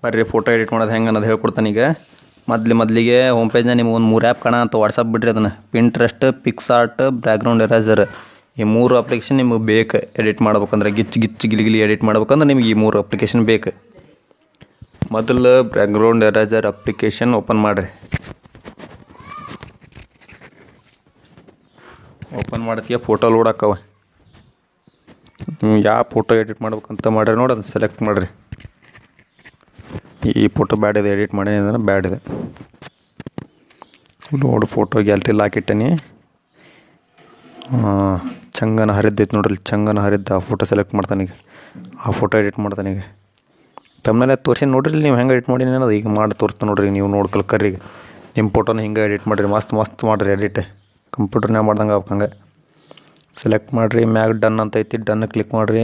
ಬರ್ರಿ photo edit ಮಾಡೋದು ಹೆಂಗೆ ಅನ್ನೋದು ಹೇಳ್ಕೊಡ್ತಾನೆ ಈಗ. ಮೊದಲಿಗೆ ಹೋಮ್ ಪೇಜ್ನ ನಿಮ್ಗೆ ಒಂದು 3 ಆ್ಯಪ್ ಕಾಣ ಅಂತ ವಾಟ್ಸಪ್ ಬಿಡ್ರಿ. ಅದನ್ನು ಪಿಂಟ್ರೆಸ್ಟ್, ಪಿಕ್ಸಾರ್ಟ್, ಬ್ಯಾಕ್ಗ್ರೌಂಡ್ ಎರೇಸರ್, ಈ 3 ಅಪ್ಲಿಕೇಶನ್ ನಿಮಗೆ ಬೇಕು ಎಡಿಟ್ ಮಾಡ್ಬೇಕಂದ್ರೆ. ಗಿಚ್ಚಿ ಗಿಲಿ ಎಡಿಟ್ ಮಾಡ್ಬೇಕಂದ್ರೆ ನಿಮಗೆ ಈ 3 ಅಪ್ಲಿಕೇಶನ್ ಬೇಕು. ಮೊದಲು ಬ್ಯಾಕ್ಗ್ರೌಂಡ್ ಎರೇಸರ್ ಅಪ್ಲಿಕೇಶನ್ ಓಪನ್ ಮಾಡಿರಿ. ಓಪನ್ ಮಾಡೋದಕ್ಕೆ ಫೋಟೋ ಲೋಡ್ ಹಾಕವ. ನೀವು ಯಾವ ಫೋಟೋ ಎಡಿಟ್ ಮಾಡ್ಬೇಕಂತ ಮಾಡ್ರಿ ನೋಡಿ ಅದನ್ನು ಸೆಲೆಕ್ಟ್ ಮಾಡಿರಿ. ಈ ಫೋಟೋ ಬ್ಯಾಡ್ ಇದೆ, ಎಡಿಟ್ ಮಾಡಿ ಅಂದ್ರೆ ಬ್ಯಾಡ್ ಇದೆ. ನೋಡಿ ಫೋಟೋ ಗ್ಯಾಲ್ರಿಲಿ ಹಾಕಿಟ್ಟನಿ. ಚಂಗನ ಹರಿದ್ದೈತೆ ನೋಡ್ರಿ, ಚಂಗನ ಹರಿದ್ದು ಆ ಫೋಟೋ ಸೆಲೆಕ್ಟ್ ಮಾಡ್ತಾನೀಗ. ಆ ಫೋಟೋ ಎಡಿಟ್ ಮಾಡ್ತಾನೀಗ. ತಮ್ಮನೆಲ್ಲ ತೋರಿಸಿ ನೋಡ್ರಿ ನೀವು ಹೆಂಗೆ ಎಡಿಟ್ ಮಾಡಿ ಅನ್ನೋದು. ಈಗ ಮಾಡಿ ತೋರಿಸ್ತಾ ನೋಡ್ರಿ, ನೀವು ನೋಡಿ ಕಲ್ಕರ್ರಿ. ನಿಮ್ಮ ಫೋಟೋನ ಹಿಂಗೆ ಎಡಿಟ್ ಮಾಡಿರಿ, ಮಸ್ತ್ ಮಾಡಿರಿ ಎಡಿಟ್. ಕಂಪ್ಯೂಟರ್ನಾಗ ಮಾಡ್ದಂಗೆ ಹಂಗೆ ಸೆಲೆಕ್ಟ್ ಮಾಡಿರಿ. ಮ್ಯಾಗ ಡನ್ ಅಂತ ಐತಿ, ಡನ್ ಕ್ಲಿಕ್ ಮಾಡಿರಿ.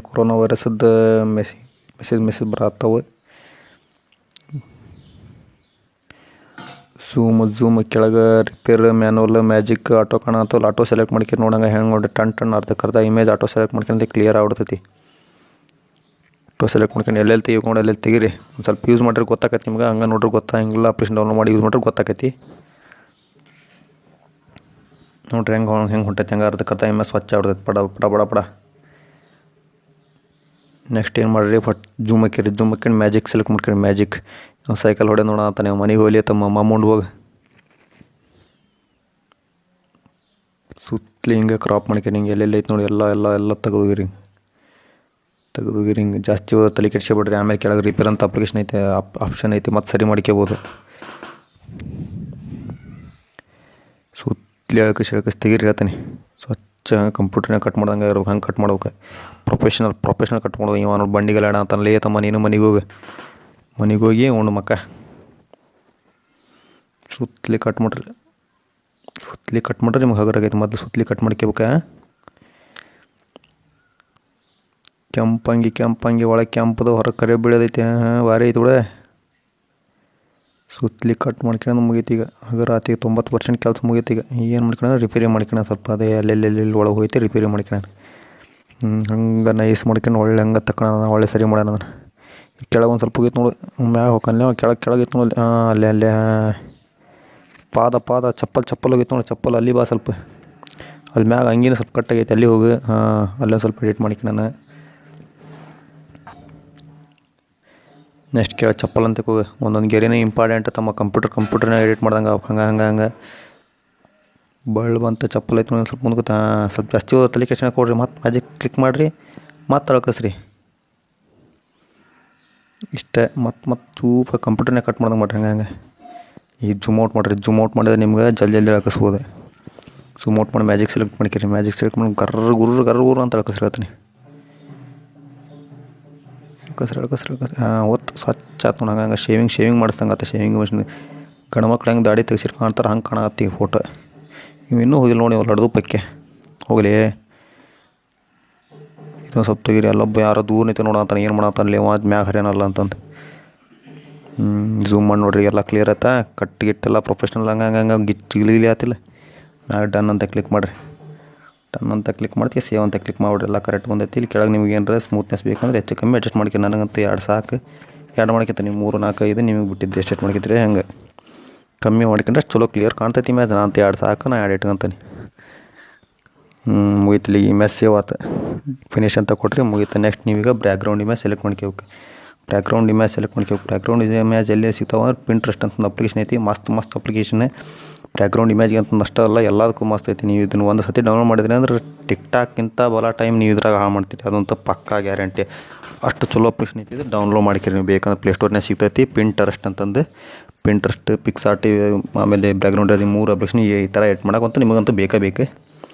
ಕೊರೋನಾ ವೈರಸದ್ದು ಮೆಸೇಜ್ ಬರತ್ತವು. ಝೂಮ್ ಕೆಳಗೆ ರಿಪೇರ್, ಮ್ಯಾನುವಲ್, ಮ್ಯಾಜಿಕ್, ಆಟೋ ಕಾಣತ್ತಲ್ಲ. ಆಟೋ ಸೆಲೆಕ್ಟ್ ಮಾಡ್ಕೊಂಡು ನೋಡಂಗೆ ಹೆಂಗೆ ನೋಡಿ ಟನ್ ಅರ್ಧ ಇಮೇಜ್ ಆಟೋ ಸೆಲೆಕ್ಟ್ ಮಾಡ್ಕೊಂಡು ಕ್ಲಿಯರ್ ಆಗ್ಬಿಡ್ತೈತಿ. ಆಟೋ ಸೆಲೆಕ್ಟ್ ಮಾಡ್ಕೊಂಡು ಎಲ್ಲೆಲ್ಲಿ ತೆಗಿಕೊಂಡು ಎಲ್ಲೆಲ್ಲಿ ತೆಗೀರಿ. ಒಂದು ಸ್ವಲ್ಪ ಯೂಸ್ ಮಾಡಿರಿ ಗೊತ್ತಾಕೈತಿ ನಿಮ್ಗೆ. ಹಂಗೆ ನೋಡ್ರಿ ಗೊತ್ತಾಗಿಲ್ಲ, ಅಪ್ಲಿಕೇಶನ್ ಡೌನ್ಲೋಡ್ ಮಾಡಿ ಯೂಸ್ ಮಾಡಿರಿ ಗೊತ್ತಾಕೈತಿ. ನೋಡ್ರಿ ಹೆಂಗೆ ಹೊಂಟೈತಿ. ಹೆಂಗೆ ಅರ್ಧ ಇಮೇಜ್ ಸ್ವಚ್ಛ ಆಗ್ಬಿಡ್ತೈತಿ ಪಡ. ನೆಕ್ಸ್ಟ್ ಏನು ಮಾಡಿರಿ, ಜೂಮ್ ಹಾಕ್ಕೊಂಡು ಮ್ಯಾಜಿಕ್ ಸೆಲೆಕ್ಟ್ ಮಾಡ್ಕೊಂಡು ಮ್ಯಾಜಿಕ್ ಸೈಕಲ್ ಹೊಡೆ ನೋಡ ಅಂತ. ನೀವು ಮನೆಗೆ ಹೋಗ್ಲಿ ತಮ್ಮ ಅಮೌಂಟ್ ಹೋಗಿ ಸುತ್ತಲಿ ಹಿಂಗೆ ಕ್ರಾಪ್ ಮಾಡ್ಕೊಂಡು ಹಿಂಗೆ ಎಲ್ಲೆಲ್ಲಿ ಐತೆ ನೋಡಿ ಎಲ್ಲ ತೆಗೆದೋಗಿರಿ ಹಿಂಗೆ. ಜಾಸ್ತಿ ತಲೆ ಕೆಡ್ಸ್ಕೊಬೇಡ್ರಿ. ಆಮೇಲೆ ಕೆಳಗೆ ರಿಪೇರ್ ಅಂತ ಅಪ್ಲಿಕೇಶನ್ ಐತೆ, ಆಪ್ಷನ್ ಐತಿ, ಮತ್ತೆ ಸರಿ ಮಾಡ್ಕೋಬೋದು. ಸುತ್ತಲಿ ಎಳ್ಕಸ್ ತೆಗೀರಿ ಹೇಳ್ತಾನೆ. ಸ್ವಚ್ಛ ಕಂಪ್ಯೂಟರ್ನಾಗ ಕಟ್ ಮಾಡ್ದಂಗೆ ಇರ್ಬೇಕು. ಹಂಗೆ ಕಟ್ ಮಾಡ್ಬೇಕು. ಪ್ರೊಫೆಷ್ನಲ್ ಕಟ್ ಮಾಡೋದು. ಇವ ನೋಡಿ ಬಂಡಿಗೆಲ್ಲ ಆಡ ಅಂತಲೇ ತಮ್ಮ. ನೀನು ಮನೆಗೆ ಹೋಗಿ ಉಣ್ಣು ಮಕ್ಕ. ಸುತ್ತಲಿ ಕಟ್ ಮಾಡ್ರಿ ನಿಮ್ಗೆ ಹಗರಾಗೈತೆ. ಮೊದಲು ಸುತ್ತಲಿ ಕಟ್ ಮಾಡ್ಕೋಬೇಕ. ಕೆಂಪಂಗಿ ಒಳಗೆ ಕೆಂಪದು ಹೊರಗೆ ಕರೆ ಬೀಳೋದೈತೆ. ಭಾರಿ ಐತೆ ಬಿಡ. ಸುತ್ತಲಿ ಕಟ್ ಮಾಡ್ಕೊಂಡು ಮುಗೀತಿ. ಈಗ ಹಗರ ಆತಿಗೆ 90% ಕೆಲಸ ಮುಗೀತಿ. ಈಗ ಏನು ಮಾಡ್ಕೊಳ್ಳೋಣ, ರಿಪೇರಿ ಮಾಡ್ಕೊಳ್ಳೋಣ. ಸ್ವಲ್ಪ ಅದೇ ಅಲ್ಲೆಲ್ಲಿ ಒಳಗೆ ಹೋಯ್ತು ರಿಪೇರಿ ಮಾಡ್ಕೊಳ್ಳೋಣ. ಹಂಗೆ ನೈಸ್ ಮಾಡ್ಕೊಂಡು ಒಳ್ಳೆ ಹಂಗೆ ತಗೊಳ್ಳೋಣ, ಒಳ್ಳೆ ಸರಿ ಮಾಡೋಣ. ಅದನ್ನು ಕೆಳಗೆ ಒಂದು ಸ್ವಲ್ಪ ಹೋಗಿತ್ತು ನೋಡು, ಮ್ಯಾಗ ಹೋಗಲ್ಲ ಕೆಳಗಿತ್ತು ನೋಡಿ. ಅಲ್ಲೇ ಪಾದ ಚಪ್ಪಲ್ ಹೋಗಿತ್ತು ನೋಡಿ. ಚಪ್ಪಲ್ ಅಲ್ಲಿ ಬಾ ಸ್ವಲ್ಪ. ಅಲ್ಲಿ ಮ್ಯಾಗ ಹಂಗಿನ ಸ್ವಲ್ಪ ಕಟ್ಟಾಗೈತೆ, ಅಲ್ಲಿ ಹೋಗಿ. ಅಲ್ಲೊಂದು ಸ್ವಲ್ಪ ಎಡಿಟ್ ಮಾಡ್ಕೊಳ್ಳೋಣ. ನೆಕ್ಸ್ಟ್ ಕೆಳಗೆ ಚಪ್ಪಲ್ ಅಂತ ಹೋಗಿ. ಒಂದೊಂದು ಗೆರೆನೇ ಇಂಪಾರ್ಟೆಂಟ್ ತಮ್ಮ. ಕಂಪ್ಯೂಟರ್ನಾಗ ಎಡಿಟ್ ಮಾಡ್ದಂಗೆ ಹಂಗೆ ಬಳ್ಳು ಬಂತು. ಚಪ್ಪಲ್ ಐತೆ ನೋಡಿ. ಸ್ವಲ್ಪ ಮುಂದಕ್ಕೆ ಸ್ವಲ್ಪ ಜಾಸ್ತಿ ತಲೆ ಕೆಡ್ಸ್ಕೊಳಕ್ ಕೊಡ್ರಿ. ಮತ್ತೆ ಮ್ಯಾಜಿಕ್ ಕ್ಲಿಕ್ ಮಾಡಿರಿ, ಮತ್ತೆ ಅಳ್ಕಸ್ರಿ. ಇಷ್ಟೇ. ಮತ್ತೆ ಚೂಪ ಕಂಪ್ಯೂಟರ್ನಾಗ ಕಟ್ ಮಾಡ್ದಂಗೆ ಮಾಡ್ರಿ. ಹಂಗೆ ಈ ಜೂಮ್ ಔಟ್ ಮಾಡಿದ್ರೆ ನಿಮ್ಗೆ ಜಲ್ದಿ ಅಳ್ಕಸ್ಬೋದು. ಜೂಮ್ ಔಟ್ ಮಾಡಿ ಮ್ಯಾಜಿಕ್ ಸೆಲೆಕ್ಟ್ ಮಾಡ್ಕೊರಿ. ಮ್ಯಾಜಿಕ್ ಸೆಲೆಕ್ಟ್ ಮಾಡಿ ಗರ್ರ ಅಂತ ಅಳ್ಕಸ್ರಿ ಹೇಳ್ತೀನಿ. ಅಳ್ಕಸ್ರಿ. ಒತ್ತು ಸ್ವಚ್ಛ ಆತು ನೋಡಿ. ಹಂಗೆ ಶೇವಿಂಗ್ ಮಾಡಿಸ್ದಂಗೆ ಆತ. ಶೇವಿಂಗ್ ಮಷಿನ್ ಗಂಡ್ಮಕ್ಳು ಹೆಂಗೆ ದಾಡಿ ತೆಗ್ಸಿರ್ ಕಾಣ್ತಾರೆ ಹಂಗೆ ಕಾಣತ್ತಿ ಫೋಟೋ. ನೀವು ಇನ್ನೂ ಹೋಗಿಲ್ಲ ನೋಡಿ. ಅವ್ರು ಲಡ್ದು ಪಕ್ಕೆ ಹೋಗಲಿ. ಇದೊಂದು ಸ್ವಲ್ಪ ತೆಗೀರಿ. ಅಲ್ಲೊಬ್ಬ ಯಾರೋ ದೂರ ನಿಂತು ನೋಡಂತಾನೆ, ಏನು ಮಾಡತ್ತಾನಲ್ಲಿ ಮ್ಯಾಗ ಹರಿಯನಲ್ಲ ಅಂತಂದು. ಝೂಮ್ ಮಾಡಿ ನೋಡ್ರಿ, ಎಲ್ಲ ಕ್ಲಿಯರ್ ಆಯ್ತಾ. ಗಿಟ್ಟೆಲ್ಲ ಪ್ರೊಫೆಷ್ನಲ್ ಹಂಗೆ ಗಿಲಿ ಆತಿಲ್ಲ. ಮ್ಯಾಗ ಡನ್ ಅಂತ ಕ್ಲಿಕ್ ಮಾಡಿರಿ. ಡನ್ ಅಂತ ಕ್ಲಿಕ್ ಮಾಡ್ತೀವಿ. ಸೇವ್ ಅಂತ ಕ್ಲಿಕ್ ಮಾಡಿಬಿಡ್ರಿ. ಎಲ್ಲ ಕರೆಕ್ಟ್ ಬಂದೈತಿ. ಇಲ್ಲಿ ಕೆಳಗೆ ನಿಮ್ಗೆ ಏನಾರ ಸ್ಮೂತ್ನೆಸ್ ಬೇಕಂದ್ರೆ ಹೆಚ್ಚು ಕಮ್ಮಿ ಅಡ್ಜಸ್ಟ್ ಮಾಡ್ಕೊಂಡು. ನನಗಂತೂ 2 ಸಾಕು. 2 ಮಾಡ್ಕೊತ. ನೀವು 3, 4, 5 ನಿಮಗೆ ಬಿಟ್ಟಿದ್ದು ಎಷ್ಟು ಮಾಡ್ಕೊತೀರಿ ಹಂಗೆ ಕಮ್ಮಿ ಮಾಡ್ಕೊಂಡ್ರೆ ಅಷ್ಟು ಚಲೋ ಕ್ಲಿಯರ್ ಕಾಣ್ತೈತಿ ಇಮೇಜ್. ನಾನು 2 ಸಾಕು, ನಾನು 2 ಇಟ್ಕೊಂತೀನಿ. ಮುಗೀತಿಲ್ಲಿ ಇಮೇಜ್ ಸೇವ್ ಆತು. ಫಿನಿಶ್ ಅಂತ ಕೊಟ್ರಿ, ಮುಗೀತು. ನೆಕ್ಸ್ಟ್ ನೀವೀಗ ಬ್ಯಾಕ್ಗ್ರೌಂಡ್ ಇಮೇಜ್ ಸೆಲೆಕ್ಟ್ ಮಾಡ್ಕೋಬೇಕು. ಬ್ಯಾಕ್ಗ್ರೌಂಡ್ ಇಮೇಜ್ ಎಲ್ಲಿ ಸಿಗ್ತಾವೆ ಅಂದ್ರೆ ಪಿಂಟ್ರೆಸ್ಟ್ ಅಂತ ಒಂದು ಅಪ್ಲಿಕೇಶನ್ ಐತಿ. ಮಸ್ತ್ ಅಪ್ಲಿಕೇಶನ್. ಬ್ಯಾಕ್ಗ್ರೌಂಡ್ ಇಮೇಜ್ಗೆ ಅಂತ ಅಷ್ಟೇ ಅಲ್ಲ, ಎಲ್ಲದಕ್ಕೂ ಮಸ್ತ್ ಐತಿ. ನೀವು ಇದನ್ನು ಒಂದು ಸತಿ ಡೌನ್ಲೋಡ್ ಮಾಡಿದ್ರಿ ಅಂದ್ರೆ ಟಿಕ್ಟಾಕ್ಗಿಂತ ಬಹಳ ಟೈಮ್ ನೀವು ಇದ್ರಾಗ ಹಾಳು ಮಾಡ್ತೀರಿ. ಅದಂತೂ ಪಕ್ಕಾ ಗ್ಯಾರಂಟಿ. ಅಷ್ಟು ಚಲೋ ಅಪ್ಲಿಕೇಶನ್ ಐತಿ. ಡೌನ್ಲೋಡ್ ಮಾಡ್ತೀರಿ ನೀವು ಬೇಕಂದ್ರೆ ಪ್ಲೇಸ್ಟೋರ್ನಾಗ ಸಿಗ್ತೈತಿ. ಪಿಂಟ್ರೆಸ್ಟ್ ಅಂತಂದು. ಪಿಂಟ್ರೆಸ್ಟ್, ಪಿಕ್ಸಾರ್ಟ್, ಆಮೇಲೆ ಬ್ಯಾಕ್ಗ್ರೌಂಡ್ ಅದು 3 ಅಪ್ಲಿಕೇಶನ್ ಈ ಥರ ಎಡಿಟ್ ಮಾಡೋಕ್ಕಂತೂ ನಿಮಗಂತೂ ಬೇಕು.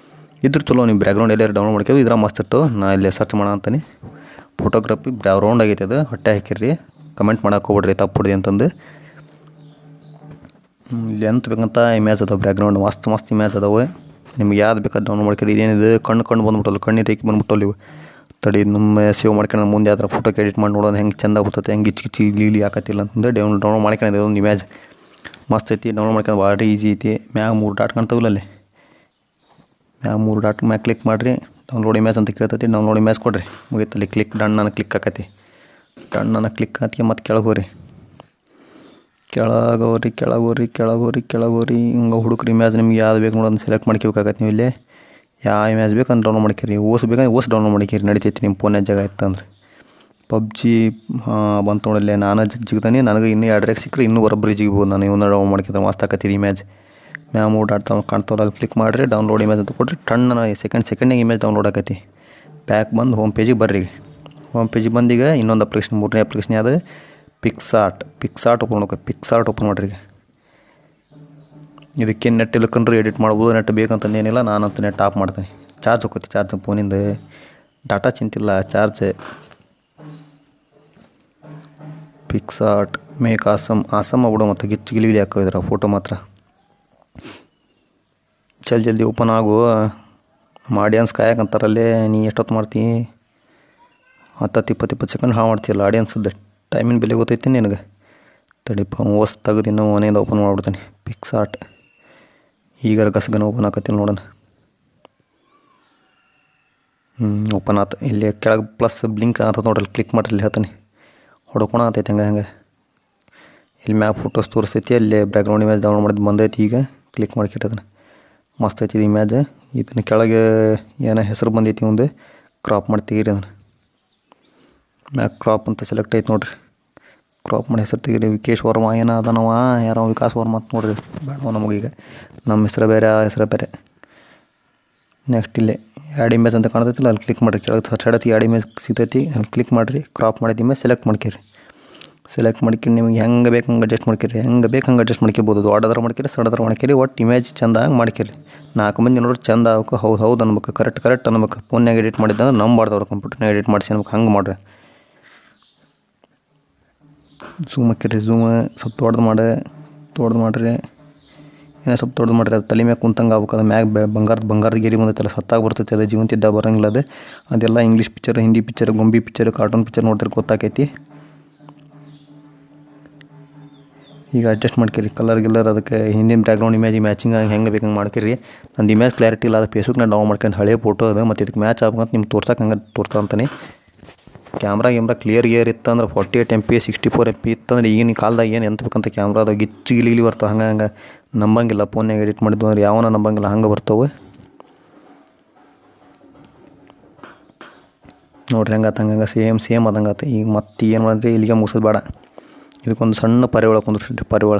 ಇದ್ರ ಚಲೋ. ನೀವು ಬ್ಯಾಕ್ಗ್ರೌಂಡ್ ಎಲ್ಲರೂ ಡೌನ್ಲೋಡ್ ಮಾಡ್ಕೋ. ಇದ್ರ ಮಸ್ತ್ ಇರ್ತವೆ. ನಾ ಇಲ್ಲೇ ಸರ್ಚ್ ಮಾಡೋಣ ಅಂತಾನೆ. ಫೋಟೋಗ್ರಫಿ ರೌಂಡ್ ಆಗೈತೆ ಅದು. ಹೊಟ್ಟೆ ಹಾಕಿರಿ. ಕಮೆಂಟ್ ಮಾಡಕ್ಕೆ ಹೋಗ್ಬಿಡ್ರಿ ತಪ್ಪು ಹೊಡ್ದು ಅಂತಂದು. ಇಲ್ಲಿ ಎಂತ ಬೇಕಂತ ಇಮೇಜ್ ಅದಾವೆ. ಬ್ಯಾಕ್ಗ್ರೌಂಡ್ ಮಸ್ತ್ ಇಮೇಜ್ ಅದಾವೆ. ನಿಮ್ಗೆ ಯಾವ್ದು ಬೇಕಾದ್ರೆ ಡೌನ್ಲೋಡ್ ಮಾಡ್ಕೊರಿ. ಇದೇನಿದೆ ಕಣ್ಣು ಬಂದ್ಬಿಟ್ಟಲ್ಲ, ಕಣ್ಣಿನ ರೇಖೆ ಬಂದ್ಬಿಟ್ಟಲ್ಲ ಇವು. ತಡಿ ನಮ್ಮ ಸೇವ್ ಮಾಡ್ಕೊಂಡು ಮುಂದೆ ಯಾವ್ದಾರ ಫೋಟೋಕ್ಕೆ ಎಡಿಟ್ ಮಾಡಿ ನೋಡೋದು ಹೆಂಗೆ ಚಂದ ಬರ್ತೈತೆ, ಹೆಂಗೆ ಗಿಚ್ಚಿ ಲೀಲಿ ಹಾಕತ್ತಿಲ್ಲ ಅಂತಂದು ಡೌನ್ಲೋಡ್ ಮಾಡ್ಕೊಂಡು ಒಂದು ಇಮೇಜ್ ಮಸ್ತ್ ಐತಿ. ಡೌನ್ಲೋಡ್ ಮಾಡ್ಕೊಂಡು ಭಾಳ ಈಸಿ ಐತಿ. ಮ್ಯಾಗ 3 ಡಾಟ್ ಕಾಣ್ತಾವಲ್ಲ ಅಲ್ಲಿ. ಮ್ಯಾಗ 3 ಡಾಟ್ ಮ್ಯಾಗ ಕ್ಲಿಕ್ ಮಾಡಿರಿ. ಡೌನ್ಲೋಡ್ ಇಮೇಜ್ ಅಂತ ಕೇಳ್ತೈತಿ. ಡೌನ್ಲೋಡ್ ಇಮೇಜ್ ಕೊಡ್ರಿ. ಮುಗೀತಲ್ಲಿ ಕ್ಲಿಕ್ ಡನ್ ನಾನು ಕ್ಲಿಕ್ ಆಕತಿ. ಟಣ್ಣನ ಕ್ಲಿಕ್ ಹಾಕಿ ಮತ್ತು ಕೆಳಗೋರಿ ಕೆಳಗೋರಿ ಹಿಂಗೆ ಹುಡುಕ್ರಿ ಇಮೇಜ್ ನಿಮ್ಗೆ ಯಾವ್ದು ಬೇಕು ನೋಡೋದು ಸೆಲೆಕ್ಟ್ ಮಾಡ್ಕೋಬೇಕಾಗತ್ತೆ. ನೀವು ಇಲ್ಲಿ ಯಾವ ಇಮೇಜ್ ಬೇಕು ಅಂತ ಡೌನ್ಲೋಡ್ ಮಾಡ್ಕೇರಿ. ಬೇಕಂದ್ರೆ ಡೌನ್ಲೋಡ್ ಮಾಡ್ಕೇರಿ, ನಡಿತೈತಿ ನಿಮ್ಮ ಫೋನ್ಯಾಗ ಜಾಗ ಇತ್ತಂದ್ರೆ. ಪಬ್ಜಿ ಬಂತು ನೋಡಲ್ಲೇ, ನಾನು ಜಿಗ್ದಾನೆ. ನನಗೆ ಇನ್ನೂ 2 ಸಿಕ್ಕರೆ ಇನ್ನೂ ಬರೋಬ್ಬರಿ ಜಿಗ್ಬೋದು. ನಾನು ಇವನ್ನ ಡೌನ್ಲೋಡ್ ಮಾಡ್ಕಿದ್ರೆ ಮಸ್ತ್ ಆಕತ್ತಿದ್ದು ಇಮೇಜ್. ಮ್ಯಾಮ್ ಮೂಡ್ ಕಾಣ್ತಾವಲ್ಲ, ಅಲ್ಲಿ ಕ್ಲಿಕ್ ಮಾಡಿರಿ, ಡೌನ್ಲೋಡ್ ಇಮೇಜ್ ಅಂತ ಕೊಟ್ಟರೆ ಟಣ್ಣನ ಸೆಕೆಂಡ್ನಾಗ ಇಮೇಜ್ ಡೌನ್ಲೋಡ್ ಆಕತಿ. ಬ್ಯಾಕ್ ಬಂದು ಹೋಮ್ ಪೇಜಿಗೆ ಬರ್ರಿ. ಹೋಮ್ ಪೇಜಿಗೆ ಬಂದೀಗ ಇನ್ನೊಂದು ಅಪ್ಲಿಕೇಶನ್, 3ನೇ ಅಪ್ಲಿಕೇಶನ್ ಯಾವುದು, ಪಿಕ್ಸಾರ್ಟ್ ಓಪನ್ ಮಾಡಿರಿ. ಇದಕ್ಕೆ ನೆಟ್ ಇಲ್ಲಕಂದ್ರೆ ಎಡಿಟ್ ಮಾಡ್ಬೋದು. ನೆಟ್ ಬೇಕಂತಂದೇನಿಲ್ಲ, ನಾನಂತೂ ನೆಟ್ ಆಫ್ ಮಾಡ್ತೇನೆ. ಚಾರ್ಜ್ ಹೋಗ್ತಿ, ಚಾರ್ಜ್ ಫೋನಿಂದ ಡಾಟಾ ಚಿಂತಿಲ್ಲ, ಚಾರ್ಜ್. ಪಿಕ್ಸಾರ್ಟ್ ಮೇಕ್ ಆಸಮ್ ಆಗ್ಬಿಡು. ಮತ್ತು ಗಿಲಿಗಿಲಿ ಹಾಕೋದಿರ ಫೋಟೋ ಮಾತ್ರ ಜಲ್ದಿ ಓಪನ್ ಆಗು. ಆಡಿಯನ್ಸ್ ಕಾಯಕಂತಾರಲ್ಲೇ, ನೀ ಎಷ್ಟೊತ್ತು ಮಾಡ್ತೀನಿ? 10-20 ಸೆಕೆಂಡ್ ಹಾಳು ಮಾಡ್ತೀಯಲ್ಲ ಆಡಿಯನ್ಸದ್ದು. ಟೈಮಿನ ಬೆಲೆ ಗೊತ್ತೈತಿ ನಿನಗೆ? ತಡಿಪ ಓಸ್ ತೆಗೆದು ಇನ್ನೂ ಮನೆಯಿಂದ ಓಪನ್ ಮಾಡಿಬಿಡ್ತಾನೆ. ಪಿಕ್ಸಾರ್ಟ್ ಈಗ ಗಸಗನ ಓಪನ್ ಆಕತ್ತಿಲ್ಲ ನೋಡೋಣ. ಓಪನ್ ಆತ. ಇಲ್ಲಿ ಕೆಳಗೆ ಪ್ಲಸ್ ಬ್ಲಿಂಕ್ ಆಗ್ತದೆ ನೋಡ್ರಿ, ಕ್ಲಿಕ್ ಮಾಡ್ರಿ. ಇಲ್ಲಿ ಹೇಳ್ತಾನೆ ಹೊಡ್ಕೊಳ ಆತೈತೆ ಹಂಗೆ. ಇಲ್ಲಿ ಮ್ಯಾಪ್ ಫೋಟೋಸ್ ತೋರಿಸ್ತೈತಿ. ಅಲ್ಲಿ ಬ್ಯಾಕ್ಗ್ರೌಂಡ್ ಇಮೇಜ್ ಡೌನ್ಲೋಡ್ ಮಾಡಿದ್ದು ಬಂದೈತಿ. ಈಗ ಕ್ಲಿಕ್ ಮಾಡ್ಕಿಟ್ಟು ಅದನ್ನು ಮಸ್ತ್ ಐತಿ ಇದು ಇಮೇಜ್. ಇದನ್ನ ಕೆಳಗೆ ಏನೋ ಹೆಸರು ಬಂದೈತಿ, ಒಂದು ಕ್ರಾಪ್ ಮಾಡಿ ತೆಗೀರಿ. ಅದನ್ನು ಮ್ಯಾಕ್ ಕ್ರಾಪ್ ಅಂತ ಸೆಲೆಕ್ಟ್ ಐತೆ ನೋಡ್ರಿ. ಕ್ರಾಪ್ ಮಾಡಿ ಹೆಸರು ತೆಗೀರಿ. ವಿಕೇಶ್ ವರ್ಮಾ ಏನೋ ಅದನವ, ಯಾರೋ ವಿಕಾಸ್ ವರ್ಮಾ ಅಂತ ನೋಡ್ರಿ. ಬೇಡವ ನಮಗೀಗ, ನಮ್ಮ ಹೆಸರು ಬೇರೆ, ಆ ಹೆಸರು ಬೇರೆ. ನೆಕ್ಸ್ಟ್ ಇಲ್ಲೇ ಆ್ಯಡ್ ಇಮೇಜ್ ಅಂತ ಕಾಣ್ತೈತಿಲ್ಲ, ಅಲ್ಲಿ ಕ್ಲಿಕ್ ಮಾಡಿರಿ. ಕೆಳಗೆ ಸರ್ಚ್ ಆ್ಯಡ್ ಇಮೇಜ್ ಸಿಗ್ತೈತಿ, ಅಲ್ಲಿ ಕ್ಲಿಕ್ ಮಾಡಿರಿ. ಕ್ರಾಪ್ ಮಾಡಿದ ಇಮೇಜ್ ಸೆಲೆಕ್ಟ್ ಮಾಡ್ಕೇರಿ. ಸೆಲೆಕ್ಟ್ ಮಾಡ್ಕೊಂಡು ನಿಮಗೆ ಹೆಂಗೆ ಬೇಕು ಹಂಗೆ ಅಡ್ಜಸ್ಟ್ ಮಾಡ್ಕೇರಿ. ಅಡ್ಜಸ್ಟ್ ಮಾಡ್ಕೋಬೋದು. ದೊಡ್ಡದಾರ ಮಾಡ್ಕೇರಿ, ಸಣ್ಣದಾರ ಮಾಡ್ಕೇರಿ. ಒಟ್ಟು ಇಮೇಜ್ ಚಂದ ಹಂಗೆ ಮಾಡ್ಕೇರಿ. 4 ಮಂದಿ ನೋಡ್ರಿ ಚಂದ ಆಗಬೇಕು. ಹೌದು ಅನ್ಬೇಕು, ಕರೆಕ್ಟ್ ಅನ್ಬೇಕು. ಫೋನ್ಯಾಗ ಎಡಿಟ್ ಮಾಡಿದ್ದಂದ್ರೆ ನಂಬಾರ್ದವ್ರು, ಕಂಪ್ಯೂಟರ್ನಾಗ ಎಡಿಟ್ ಮಾಡಿಸಿ ಅನ್ಬೇಕು. ಹಂಗೆ ಮಾಡ್ರಿ. ಝೂಮ್ ಹಾಕಿರಿ. ಸ್ವಲ್ಪ ದೊಡ್ಡದು ಮಾಡಿರಿ. ಏನೋ ಸ್ವಲ್ಪ ದೊಡ್ಡದು ಮಾಡಿರಿ. ಅದು ತಲೆ ಮ್ಯಾಗ ಕುಂತಂಗೆ ಆಗ್ಬೇಕು. ಅದು ಮ್ಯಾಗ ಬಂಗಾರದ ಗೆರಿ ಬಂದೈತಲ್ಲ, ಸತ್ತಾಗ ಬರ್ತೈತಿ. ಅದು ಜೀವಂತಿದ್ದ ಬರೋಂಗಿಲ್ಲ. ಅದೆಲ್ಲ ಇಂಗ್ಲೀಷ್ ಪಿಕ್ಚರ್, ಹಿಂದಿ ಪಿಕ್ಚರ್, ಗೊಂಬಿ ಪಿಕ್ಚರ್, ಕಾರ್ಟೂನ್ ಪಿಕ್ಚರ್ ನೋಡಿದ್ರೆ ಗೊತ್ತಾಕೈತಿ. ಈಗ ಅಡ್ಜಸ್ಟ್ ಮಾಡ್ಕೇರಿ ಕಲರ್ ಅದಕ್ಕೆ. ಹಿಂದಿನ ಬ್ಯಾಕ್ಗ್ರೌಂಡ್ ಇಮೇಜ್ ಮ್ಯಾಚಿಂಗ್ ಹೆಂಗೆ ಬೇಕಂಗೆ ಮಾಡ್ಕೇರಿ. ನಂದು ಇಮೇಜ್ ಕ್ಲಾರಿಟಿ ಇಲ್ಲ, ಅದು ಫೇಸ್ಬುಕ್ನಾಗ ಡೌನ್ ಮಾಡ್ಕೊಂಡು ಹಳೆ ಫೋಟೋ ಅದು. ಮತ್ತು ಇದಕ್ಕೆ ಮ್ಯಾಚ್ ಆಗ್ಬೇಕಂತ ನಿಮ್ಗೆ ತೋರ್ಸಕ್ಕೆ ಹಂಗೆ ತೋರ್ತಾ ಅಂತಾನೆ. ಕ್ಯಾಮ್ರಾ ಕ್ಲಿಯರ್ ಇತ್ತಂದ್ರೆ 48 MP 64 MP ಇತ್ತಂದ್ರೆ ಈಗಿನ ಕಾಲದಾಗ ಏನು ಬೇಕಂತ ಕ್ಯಾಮ್ರಾದಾಗ ಗಿಲಿ ಬರ್ತಾವೆ. ಹಂಗೆ ನಂಬಂಗಿಲ್ಲ. ಫೋನ್ಯಾಗ ಎಡಿಟ್ ಮಾಡಿದ್ದು ಅಂದ್ರೆ ಯಾವನ ನಂಬಂಗಿಲ್ಲ, ಹಂಗೆ ಬರ್ತಾವೆ ನೋಡ್ರಿ. ಹಂಗೆ ಸೇಮ್ ಅದಂಗೆ ಆತ. ಈಗ ಮತ್ತೆ ಏನು ಮಾಡಿದ್ರಿ, ಇಲ್ಲಿಗೆ ಮುಗಿಸೋದು ಬೇಡ. ಇದಕ್ಕೊಂದು ಸಣ್ಣ ಪಾರಿವಾಳ ಕುಂದ್ರಿಸಿ. ಪಾರಿವಾಳ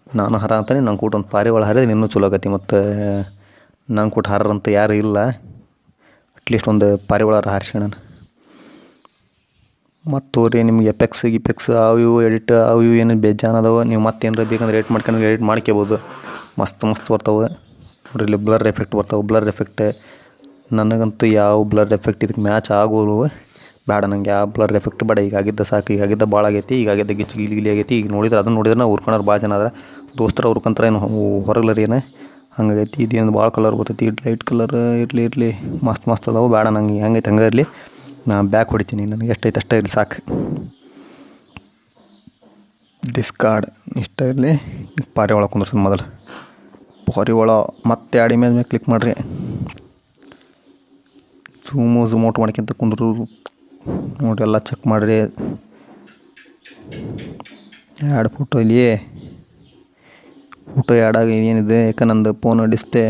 ನಾನು ಹರ ಅಂತಾನೆ, ನಂಗೆ ಕೂಟ ಒಂದು ಪಾರಿವಾಳ ಹರಿದ್ರೆ ಇನ್ನೂ ಚಲೋ ಆಗತ್ತೆ. ಮತ್ತು ನಂಗೆ ಕೂಟ ಹರಂತ ಯಾರು ಇಲ್ಲ, ಅಟ್ಲೀಸ್ಟ್ ಒಂದು ಪಾರಿವಾಳ ಹಾರಿಸ್ಕೊಳ್ಳೋಣ. ಮತ್ತು ತೋರಿ ನಿಮ್ಗೆ ಎಪೆಕ್ಸ್ ಅವು ಎಡಿಟ್ ಅವು ಏನು ಬೇಜಾನ್ ಅದಾವೆ. ನೀವು ಮತ್ತೆ ಏನಾರ ಬೇಕಂದ್ರೆ ಎಡಿಟ್ ಮಾಡ್ಕೋಬೋದು. ಮಸ್ತ್ ಬರ್ತಾವೆ ನೋಡ್ರಿ. ಇಲ್ಲಿ ಬ್ಲರ್ ಎಫೆಕ್ಟ್ ಬರ್ತಾವೆ. ನನಗಂತೂ ಯಾವ ಬ್ಲರ್ ಎಫೆಕ್ಟ್ ಇದಕ್ಕೆ ಮ್ಯಾಚ್ ಆಗೋರು ಬೇಡ. ನಂಗೆ ಯಾವ ಬ್ಲರ್ ಎಫೆಕ್ಟ್ ಬೇಡ. ಈಗಾಗಿದ್ದ ಸಾಕು. ಈಗಾಗಿದ್ದ ಭಾಳ ಆಗೈತಿ. ಈಗಾಗಿದ್ದ ಗಿಲಿ ಆಗೈತಿ. ಈಗ ನೋಡಿದ್ರೆ ನಾವು ಉರ್ಕೊಳೋರು ಭಾಳ ಜನ ಆದ್ರೆ ದೋಸ್ತರ ಉರ್ಕೊಂತಾರೆ. ಏನು ಹೊರಗ್ಲರಿ ಏನು ಹಂಗಾಗೈತಿ. ಇದೇನು ಭಾಳ ಕಲರ್ ಬರ್ತೈತಿ. ಲೈಟ್ ಕಲರ್ ಇರಲಿ ಮಸ್ತ್ ಅದಾವೆ. ಬೇಡ ನಂಗೆ ಹೆಂಗೈತೆ ಹಂಗೆ ಇರಲಿ. ನಾನು ಬ್ಯಾಕ್ ಹೊಡಿತೀನಿ. ನನಗೆ ಎಷ್ಟೈತೆ ಅಷ್ಟೇ ಇರಲಿ ಸಾಕು. ಡಿಸ್ಕಾರ್ಡ್ ಇಷ್ಟ ಇರಲಿ. ಪಾರಿವಾಳ ಕುಂದ್ರಸೋದು ಮೊದಲು. ಪಾರಿವಾಳ ಮತ್ತೆ ಆ್ಯಡ್ ಇಮೇಜ್ ಮೇಲೆ ಕ್ಲಿಕ್ ಮಾಡಿರಿ. ಝೂಮ್ ಔಟ್ ಮಾಡ್ಕೊಂತ ಕುಂದ್ರು ನೋಡಿ. ಎಲ್ಲ ಚೆಕ್ ಮಾಡಿರಿ. ಆ್ಯಡ್ ಫೋಟೋ ಇಲ್ಲಿ ಫೋಟೋ ಆ್ಯಡ್ ಆಗಿ ಏನಿದೆ, ಯಾಕೆ ನಂದು ಫೋನ್ ಡಿಸ್ಪ್ಲೇ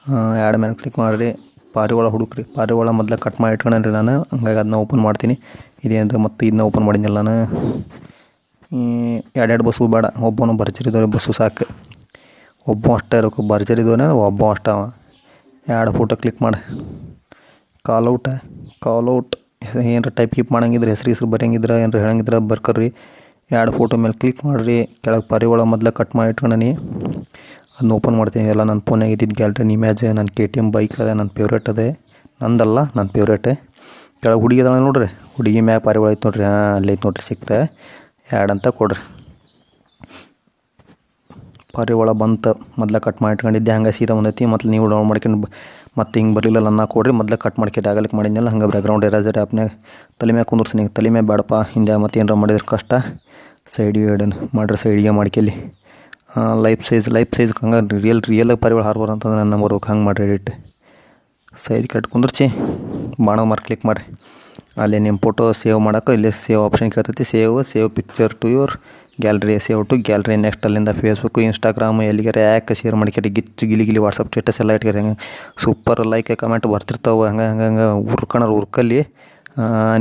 ಆ್ಯಡ್ ಮೇಲೆ ಕ್ಲಿಕ್ ಮಾಡಿರಿ. ಪಾರಿವಾಳ ಹುಡುಕ್ರಿ. ಪಾರಿವಾಳ ಮೊದಲೇ ಕಟ್ ಮಾಡಿ ಇಟ್ಕೊಂಡ್ರಿ ನಾನು. ಹಂಗಾಗಿ ಅದನ್ನ ಓಪನ್ ಮಾಡ್ತೀನಿ. ಇದೇನು ಮತ್ತು ಇದನ್ನ ಓಪನ್ ಮಾಡಿದ್ನಲ್ಲ ನಾನು. 2 ಬಸ್ಸು ಬೇಡ. ಒಬ್ಬನು ಭರ್ಜರಿದವ್ರೆ ಬಸ್ಸು ಸಾಕು. ಒಬ್ಬ ಅಷ್ಟೇ ಇರೋಕೆ ಭರ್ಜರಿದವನೇ ಒಬ್ಬ ಅಷ್ಟೇ. ಆ್ಯಡ್ ಫೋಟೋ ಕ್ಲಿಕ್ ಮಾಡಿ. ಕಾಲ್ಔಟ್ ಏನಾರ ಟೈಪ್ ಕೀಪ್ ಮಾಡಂಗಿದ್ರೆ, ಹೆಸ್ರು ಬರೆಯಂಗಿದ್ರೆ, ಏನಾರ ಹೇಳಂಗಿದ್ರೆ ಬರ್ಕರ್ರಿ. ಆ್ಯಡ್ ಫೋಟೋ ಮೇಲೆ ಕ್ಲಿಕ್ ಮಾಡಿರಿ. ಕೆಳಗೆ ಪಾರಿವಾಳ ಮೊದಲೇ ಕಟ್ ಮಾಡಿ ಇಟ್ಕೊಂಡೀನಿ. ಅದನ್ನ ಓಪನ್ ಮಾಡ್ತೀನಿ. ಎಲ್ಲ ನನ್ನ ಫೋನಾಗ ಇದ್ದಿದ್ದು ಗ್ಯಾಲರಿ ಇಮೇಜ್. ನನ್ನ KTM ಬೈಕ್ ಅದೇ ನನ್ನ ಫೇವ್ರೇಟ್ ಅದೇ. ನಂದಲ್ಲ, ನನ್ನ ಫೇವ್ರೇಟೇ. ಕೆಳಗೆ ಹುಡುಗಿ ಅದಾಳೆ ನೋಡ್ರಿ. ಹುಡುಗಿ ಮ್ಯಾಗ ಪಾರಿವಾಳ ಐತೆ ನೋಡ್ರಿ. ಅಲ್ಲಿ ಐತೆ ನೋಡ್ರಿ, ಸಿಕ್ತೆ. ಆ್ಯಡ್ ಅಂತ ಕೊಡ್ರಿ. ಪಾರಿವಾಳ ಬಂತು. ಮೊದಲೇ ಕಟ್ ಮಾಡಿ ಇಟ್ಕೊಂಡಿದ್ದೆ. ಹಂಗೆ ಸೀದಾ ಬಂದೈತಿ. ಮತ್ತು ನೀವು ಡೌನ್ ಮಾಡ್ಕೊಂಡು ಮತ್ತು ಹಿಂಗೆ ಬರಲಿಲ್ಲ ನನ್ನ ಕೊಡ್ರಿ. ಮೊದಲೇ ಕಟ್ ಮಾಡ್ಕೊಂಡು ಆಗಲಿಕ್ಕೆ ಮಾಡಿದ್ನಲ್ಲ. ಹಂಗೆ ಬ್ಯಾಕ್ಗ್ರೌಂಡ್ ಎರೇಸರ್ ಆ್ಯಪ್ನಾಗ ತಲೆ ಮ್ಯಾಗ ಕುಂದ್ರಸಿ. ತಲೆ ಮ್ಯಾಗ ಬೇಡಪ್ಪ, ಹಿಂದೆ ಮತ್ತು ಏನಾರ ಮಾಡಿದ್ರೆ ಕಷ್ಟ. ಸೈಡಿಗೆ ಮಾಡ್ರಿ. ಸೈಡಿಗೆ ಮಾಡ್ಕೆಲ್ಲಿ ಲೈಫ್ ಸೈಜ್ ಹಂಗೆ ರಿಯಲ್ ಪಾರಿವಾಳ ಹಾರ್ಬಾರ್ ಅಂತಂದ್ರೆ ನನ್ನ ಬರ್ಬೇಕು. ಹಂಗೆ ಮಾಡಿರಿ ಎಡಿಟ್. ಸೈಜ್ ಕಟ್ ಕುಂದ್ರಿಸಿ ಬಾಣ ಮಾರ್ಕ್ ಕ್ಲಿಕ್ ಮಾಡಿರಿ. ಅಲ್ಲಿ ನಿಮ್ಮ ಫೋಟೋ ಸೇವ್ ಮಾಡೋಕೆ ಇಲ್ಲಿ ಸೇವ್ ಆಪ್ಷನ್ ಕೇಳ್ತೈತಿ. Save picture to your gallery, save to gallery. Next ಅಲ್ಲಿಂದ ಫೇಸ್ಬುಕ್ಕು, ಇನ್ಸ್ಟಾಗ್ರಾಮು ಎಲ್ಲಿಗಾರೆ ಯಾಕೆ ಶೇರ್ ಮಾಡ್ಕರಿ, ಗಿಚ್ಚು ಗಿಲಿ ವಾಟ್ಸಪ್ ಸ್ಟೇಟಸ್ ಎಲ್ಲ ಇಟ್ಕರಿ. ಹಂಗೆ ಸೂಪರ್ ಲೈಕ್ ಕಮೆಂಟ್ ಬರ್ತಿರ್ತಾವೆ. ಹಂಗೆ ಉರ್ಕಲ್ಲಿ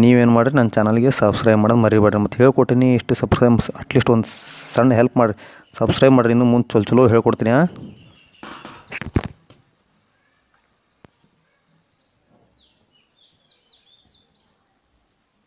ನೀವೇನು ಮಾಡಿರಿ, ನನ್ನ ಚಾನಲ್ಗೆ ಸಬ್ಸ್ಕ್ರೈಬ್ ಮಾಡೋದು ಮರಿಬೇಡ್ರಿ. ಮತ್ತು ಹೇಳ್ಕೊಟ್ಟಿನಿ ಇಷ್ಟು ಸಬ್ಸ್ಕ್ರೈಬ್, ಅಟ್ಲೀಸ್ಟ್ ಒಂದು ಸಣ್ಣ ಹೆಲ್ಪ್ ಮಾಡಿ ಸಬ್ಸ್ಕ್ರೈಬ್ ಮಾಡಿರಿ. ಇನ್ನು ಮುಂದೆ ಚಲೋ ಹೇಳ್ಕೊಡ್ತೀನಿ.